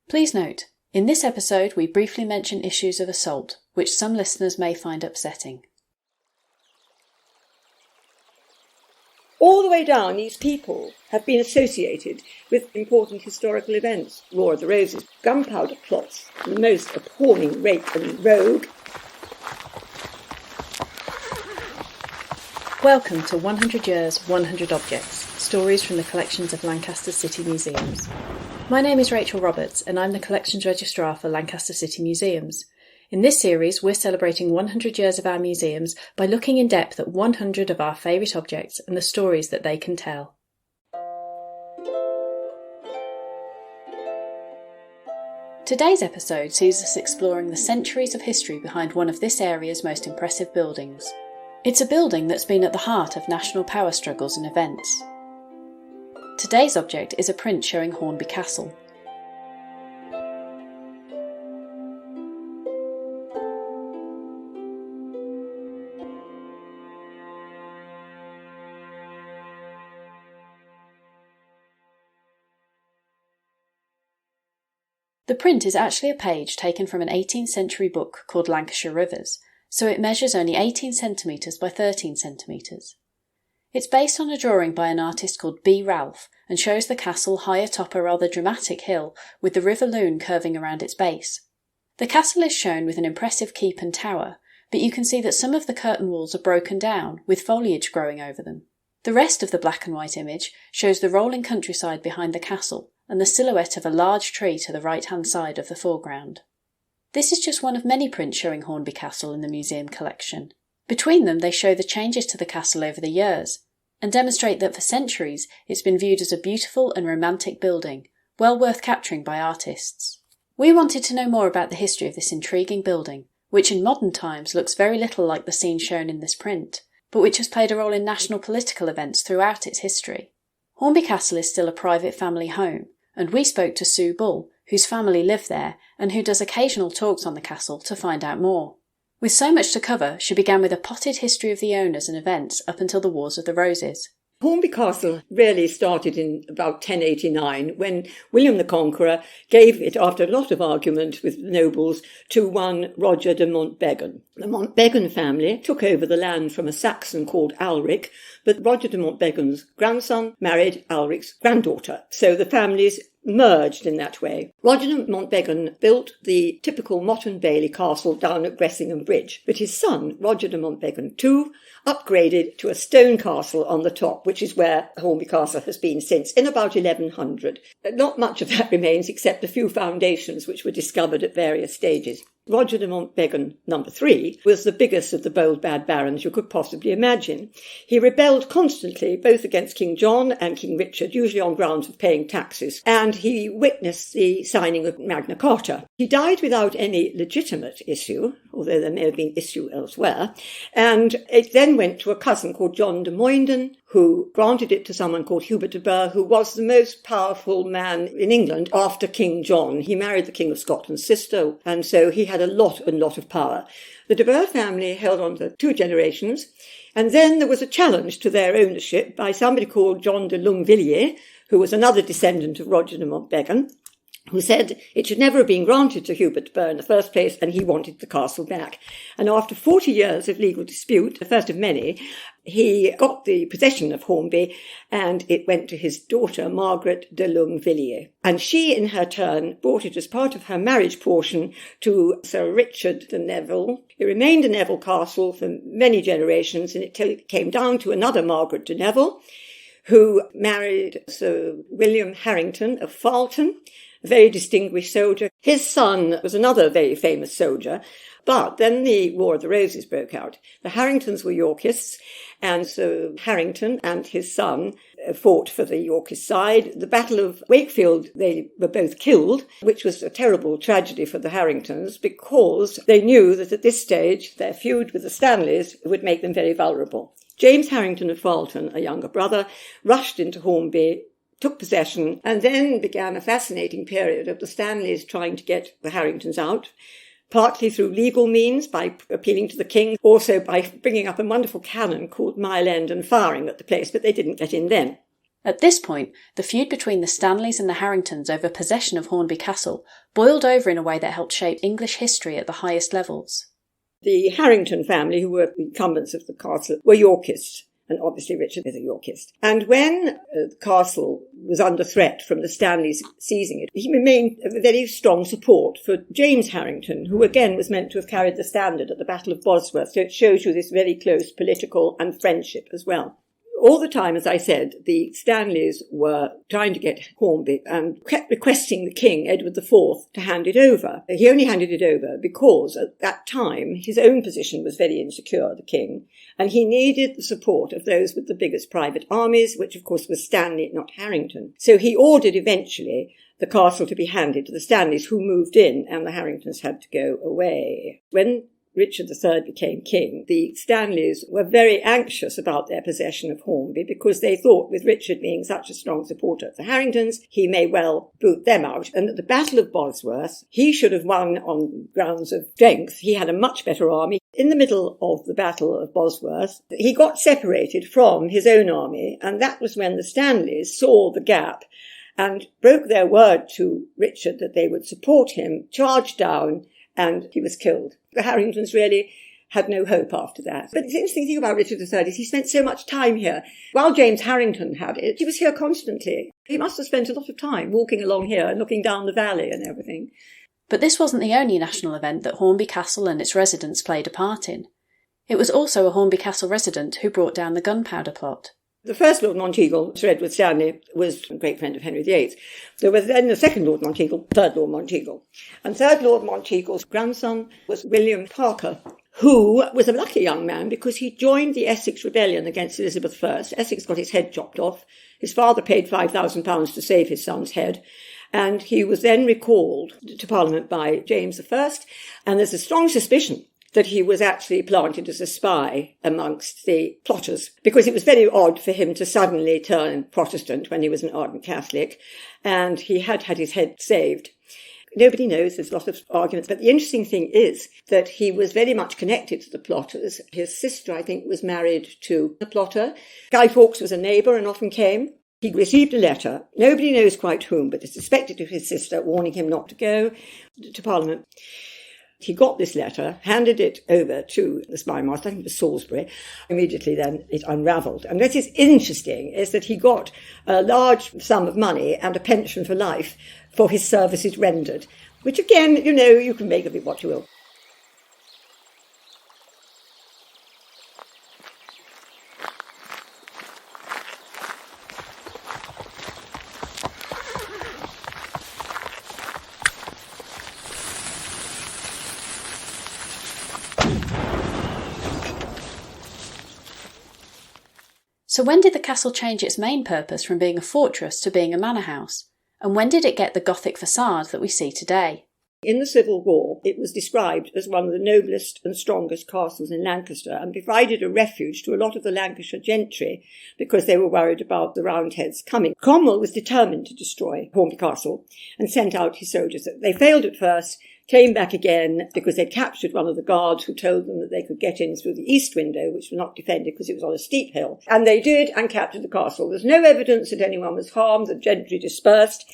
Please note, in this episode we briefly mention issues of assault, which some listeners may find upsetting. All the way down, these people have been associated with important historical events. War of the Roses, Gunpowder Plots, the most appalling rape and rogue. Welcome to 100 Years, 100 Objects, stories from the collections of Lancaster City Museums. My name is Rachel Roberts and I'm the Collections Registrar for Lancaster City Museums. In this series, we're celebrating 100 years of our museums by looking in depth at 100 of our favourite objects and the stories that they can tell. Today's episode sees us exploring the centuries of history behind one of this area's most impressive buildings. It's a building that's been at the heart of national power struggles and events. Today's object is a print showing Hornby Castle. The print is actually a page taken from an 18th century book called Lancashire Rivers, so it measures only 18 centimetres by 13 centimetres. It's based on a drawing by an artist called B. Ralph and shows the castle high atop a rather dramatic hill with the River Lune curving around its base. The castle is shown with an impressive keep and tower, but you can see that some of the curtain walls are broken down with foliage growing over them. The rest of the black and white image shows the rolling countryside behind the castle and the silhouette of a large tree to the right-hand side of the foreground. This is just one of many prints showing Hornby Castle in the museum collection. Between them they show the changes to the castle over the years, and demonstrate that for centuries it's been viewed as a beautiful and romantic building, well worth capturing by artists. We wanted to know more about the history of this intriguing building, which in modern times looks very little like the scene shown in this print, but which has played a role in national political events throughout its history. Hornby Castle is still a private family home, and we spoke to Sue Bull, whose family live there and who does occasional talks on the castle to find out more. With so much to cover, she began with a potted history of the owners and events up until the Wars of the Roses. Hornby Castle really started in about 1089 when William the Conqueror gave it, after a lot of argument with the nobles, to one Roger de Montbegon. The Montbegon family took over the land from a Saxon called Alric, but Roger de Montbegon's grandson married Alric's granddaughter, so the families merged in that way. Roger de Montbegon built the typical Motte and Bailey castle down at Gressingham Bridge, but his son, Roger de Montbegon II, upgraded to a stone castle on the top, which is where Hornby Castle has been since, in about 1100. Not much of that remains except a few foundations which were discovered at various stages. Roger de Montbegon III was the biggest of the bold bad barons you could possibly imagine. He rebelled constantly, both against King John and King Richard, usually on grounds of paying taxes, and he witnessed the signing of Magna Carta. He died without any legitimate issue, although there may have been issue elsewhere, and it then went to a cousin called John de Moynden, who granted it to someone called Hubert de Burgh, who was the most powerful man in England after King John. He married the King of Scotland's sister, and so he had a lot of power. The de Burgh family held on to 2 generations, and then there was a challenge to their ownership by somebody called John de Lune Valley, who was another descendant of Roger de Montbegon, who said it should never have been granted to Hubert de Burgh in the first place, and he wanted the castle back. And after 40 years of legal dispute, the first of many, he got the possession of Hornby, and it went to his daughter, Margaret de Lune Valley. And she, in her turn, brought it as part of her marriage portion to Sir Richard de Neville. It remained a Neville castle for many generations, and it came down to another Margaret de Neville, who married Sir William Harrington of Farlton, a very distinguished soldier. His son was another very famous soldier, but then the War of the Roses broke out. The Harringtons were Yorkists, and so Harrington and his son fought for the Yorkist side. The Battle of Wakefield, they were both killed, which was a terrible tragedy for the Harringtons because they knew that at this stage their feud with the Stanleys would make them very vulnerable. James Harrington of Farlton, a younger brother, rushed into Hornby, took possession, and then began a fascinating period of the Stanleys trying to get the Harringtons out, partly through legal means by appealing to the king, also by bringing up a wonderful cannon called Mile End and firing at the place, but they didn't get in then. At this point, the feud between the Stanleys and the Harringtons over possession of Hornby Castle boiled over in a way that helped shape English history at the highest levels. The Harrington family, who were the incumbents of the castle, were Yorkists, and obviously Richard is a Yorkist. And when the castle was under threat from the Stanleys seizing it, he remained a very strong support for James Harrington, who again was meant to have carried the standard at the Battle of Bosworth, so it shows you this very close political and friendship as well. All the time, as I said, the Stanleys were trying to get Hornby and kept requesting the king, Edward IV, to hand it over. He only handed it over because at that time his own position was very insecure, the king, and he needed the support of those with the biggest private armies, which of course was Stanley, not Harrington. So he ordered eventually the castle to be handed to the Stanleys, who moved in, and the Harringtons had to go away. When Richard III became king, the Stanleys were very anxious about their possession of Hornby because they thought, with Richard being such a strong supporter of the Harringtons, he may well boot them out. And at the Battle of Bosworth, he should have won on grounds of strength. He had a much better army. In the middle of the Battle of Bosworth, he got separated from his own army, and that was when the Stanleys saw the gap and broke their word to Richard that they would support him, charged down, and he was killed. The Harringtons really had no hope after that. But the interesting thing about Richard III is he spent so much time here. While James Harrington had it, he was here constantly. He must have spent a lot of time walking along here and looking down the valley and everything. But this wasn't the only national event that Hornby Castle and its residents played a part in. It was also a Hornby Castle resident who brought down the Gunpowder Plot. The first Lord Monteagle, Sir Edward Stanley, was a great friend of Henry VIII. There was then the second Lord Monteagle, third Lord Monteagle. And third Lord Monteagle's grandson was William Parker, who was a lucky young man because he joined the Essex Rebellion against Elizabeth I. Essex got his head chopped off. His father paid £5,000 to save his son's head. And he was then recalled to Parliament by James I. And there's a strong suspicion that he was actually planted as a spy amongst the plotters, because it was very odd for him to suddenly turn Protestant when he was an ardent Catholic, and he had had his head saved. Nobody knows, there's a lot of arguments, but the interesting thing is that he was very much connected to the plotters. His sister, I think, was married to a plotter. Guy Fawkes was a neighbour and often came. He received a letter, nobody knows quite whom, but it's suspected of his sister, warning him not to go to Parliament. He got this letter, handed it over to the spymaster, I think it was Salisbury. Immediately then it unravelled. And what is interesting is that he got a large sum of money and a pension for life for his services rendered, which again, you can make of it what you will. So when did the castle change its main purpose from being a fortress to being a manor house? And when did it get the Gothic facade that we see today? In the Civil War, it was described as one of the noblest and strongest castles in Lancaster and provided a refuge to a lot of the Lancashire gentry because they were worried about the Roundheads coming. Cromwell was determined to destroy Hornby Castle and sent out his soldiers. They failed at first, came back again because they'd captured one of the guards who told them that they could get in through the east window, which was not defended because it was on a steep hill. And they did and captured the castle. There's no evidence that anyone was harmed, the gentry dispersed.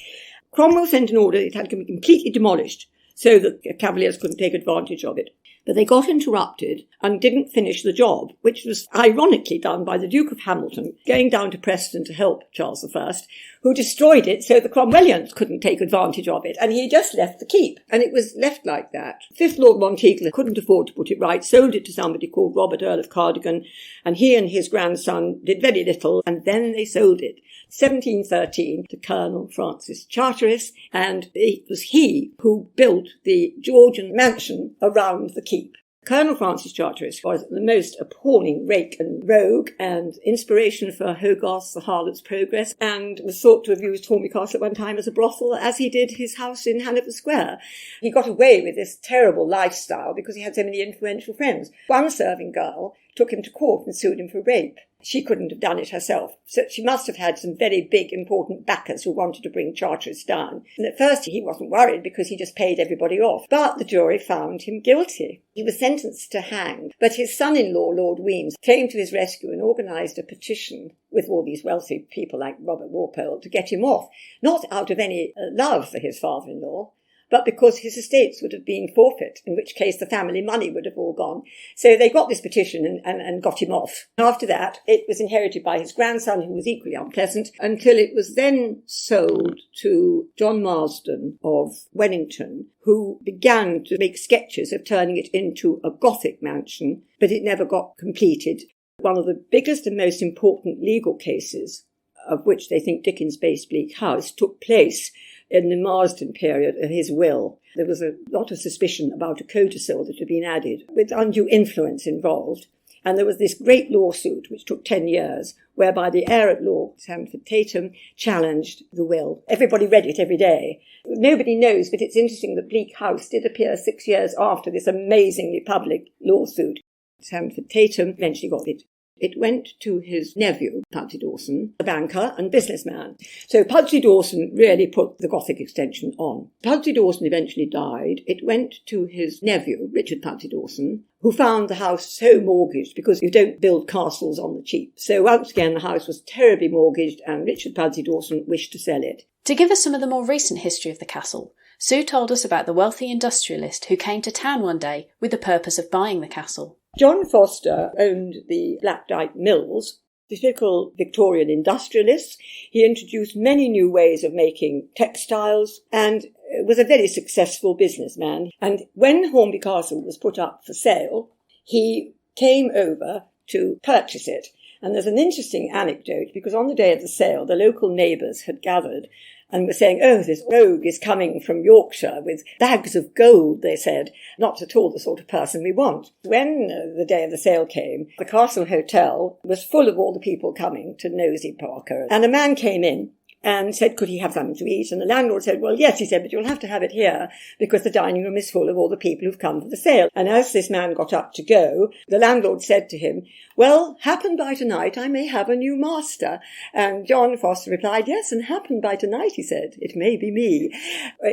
Cromwell sent an order that it had to be completely demolished so that the Cavaliers couldn't take advantage of it. But they got interrupted and didn't finish the job, which was ironically done by the Duke of Hamilton, going down to Preston to help Charles I, who destroyed it so the Cromwellians couldn't take advantage of it. And he just left the keep. And it was left like that. Fifth Lord Monteagle couldn't afford to put it right, sold it to somebody called Robert Earl of Cardigan, and he and his grandson did very little, and then they sold it. 1713 to Colonel Francis Charteris, and it was he who built the Georgian mansion around the keep. Colonel Francis Charteris was the most appalling rake and rogue and inspiration for Hogarth's The Harlot's Progress, and was thought to have used Hornby Castle at one time as a brothel, as he did his house in Hanover Square. He got away with this terrible lifestyle because he had so many influential friends. One serving girl took him to court and sued him for rape. She couldn't have done it herself. So she must have had some very big, important backers who wanted to bring Charteris down. And at first he wasn't worried because he just paid everybody off. But the jury found him guilty. He was sentenced to hang. But his son-in-law, Lord Weems, came to his rescue and organised a petition with all these wealthy people like Robert Walpole to get him off. Not out of any love for his father-in-law, but because his estates would have been forfeit, in which case the family money would have all gone. So they got this petition and got him off. After that, it was inherited by his grandson, who was equally unpleasant, until it was then sold to John Marsden of Wellington, who began to make sketches of turning it into a Gothic mansion, but it never got completed. One of the biggest and most important legal cases, of which they think Dickens based Bleak House, took place in the Marsden period of his will. There was a lot of suspicion about a codicil that had been added with undue influence involved. And there was this great lawsuit, which took 10 years, whereby the heir at law, Sandford Tatum, challenged the will. Everybody read it every day. Nobody knows, but it's interesting that Bleak House did appear 6 years after this amazingly public lawsuit. Sandford Tatum eventually got it. It went to his nephew, Pudsey Dawson, a banker and businessman. So Pudsey Dawson really put the Gothic extension on. Pudsey Dawson eventually died. It went to his nephew, Richard Pudsey Dawson, who found the house so mortgaged because you don't build castles on the cheap. So once again, the house was terribly mortgaged and Richard Pudsey Dawson wished to sell it. To give us some of the more recent history of the castle, Sue told us about the wealthy industrialist who came to town one day with the purpose of buying the castle. John Foster owned the Blackdyke Mills, typical Victorian industrialist. He introduced many new ways of making textiles and was a very successful businessman. And when Hornby Castle was put up for sale, he came over to purchase it. And there's an interesting anecdote because on the day of the sale, the local neighbours had gathered and were saying, oh, this rogue is coming from Yorkshire with bags of gold, they said. Not at all the sort of person we want. When the day of the sale came, the Castle Hotel was full of all the people coming to Nosy Parker. And a man came in and said, could he have something to eat? And the landlord said, well, yes, he said, but you'll have to have it here because the dining room is full of all the people who've come for the sale. And as this man got up to go, the landlord said to him, well, happen by tonight I may have a new master. And John Foster replied, yes, and happen by tonight, he said, it may be me.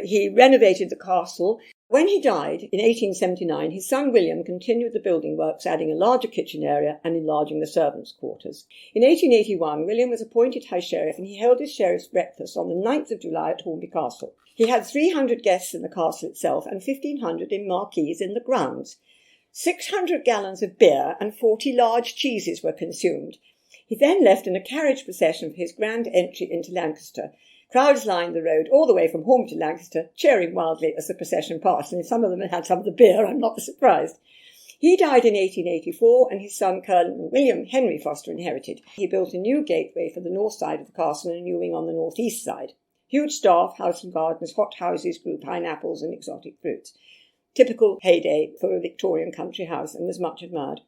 He renovated the castle. When he died in 1879, his son William continued the building works, adding a larger kitchen area and enlarging the servants' quarters. In 1881, William was appointed High Sheriff and he held his sheriff's breakfast on the 9th of July at Hornby Castle. He had 300 guests in the castle itself and 1,500 in marquees in the grounds. 600 gallons of beer and 40 large cheeses were consumed. He then left in a carriage procession for his grand entry into Lancaster. Crowds lined the road all the way from Hornby to Lancaster, cheering wildly as the procession passed, and if some of them had some of the beer, I'm not surprised. He died in 1884, and his son Colonel William Henry Foster inherited. He built a new gateway for the north side of the castle and a new wing on the northeast side. Huge staff, house and gardens, hot houses grew pineapples and exotic fruits. Typical heyday for a Victorian country house, and was much admired.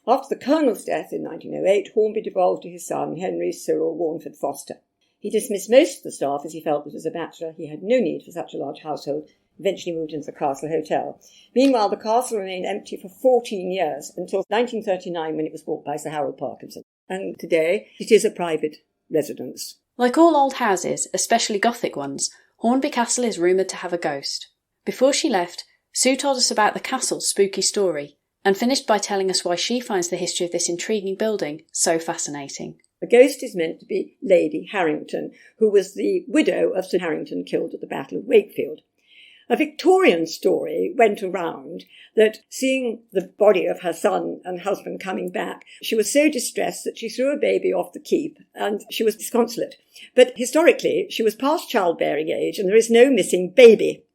After the Colonel's death in 1908, Hornby devolved to his son Henry Cyril Warnford Foster. He dismissed most of the staff as he felt that as a bachelor he had no need for such a large household, eventually moved into the Castle Hotel. Meanwhile, the castle remained empty for 14 years, until 1939 when it was bought by Sir Harold Parkinson. And today it is a private residence. Like all old houses, especially Gothic ones, Hornby Castle is rumoured to have a ghost. Before she left, Sue told us about the castle's spooky story, and finished by telling us why she finds the history of this intriguing building so fascinating. The ghost is meant to be Lady Harrington, who was the widow of Sir Harrington killed at the Battle of Wakefield. A Victorian story went around that seeing the body of her son and husband coming back, she was so distressed that she threw a baby off the keep and she was disconsolate. But historically, she was past childbearing age and there is no missing baby.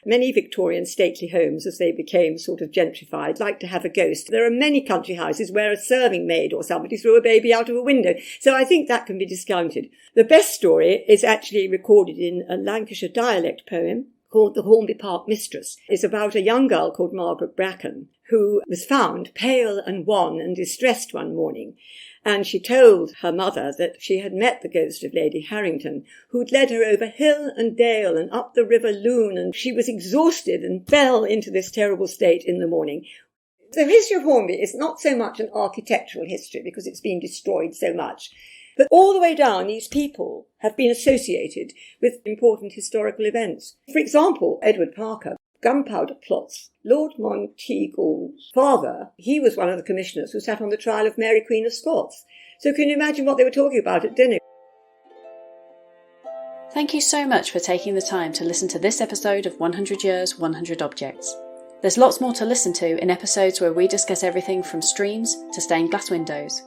Many Victorian stately homes, as they became sort of gentrified, like to have a ghost. There are many country houses where a serving maid or somebody threw a baby out of a window, so I think that can be discounted. The best story is actually recorded in a Lancashire dialect poem called The Hornby Park Mistress. It's about a young girl called Margaret Bracken, who was found pale and wan and distressed one morning. And she told her mother that she had met the ghost of Lady Harrington, who'd led her over hill and dale and up the river Lune, and she was exhausted and fell into this terrible state in the morning. The history of Hornby is not so much an architectural history because it's been destroyed so much, but all the way down these people have been associated with important historical events. For example, Edward Parker, Gunpowder Plots. Lord Monteagle's father, he was one of the commissioners who sat on the trial of Mary Queen of Scots. So can you imagine what they were talking about at dinner? Thank you so much for taking the time to listen to this episode of 100 Years, 100 Objects. There's lots more to listen to in episodes where we discuss everything from streams to stained glass windows.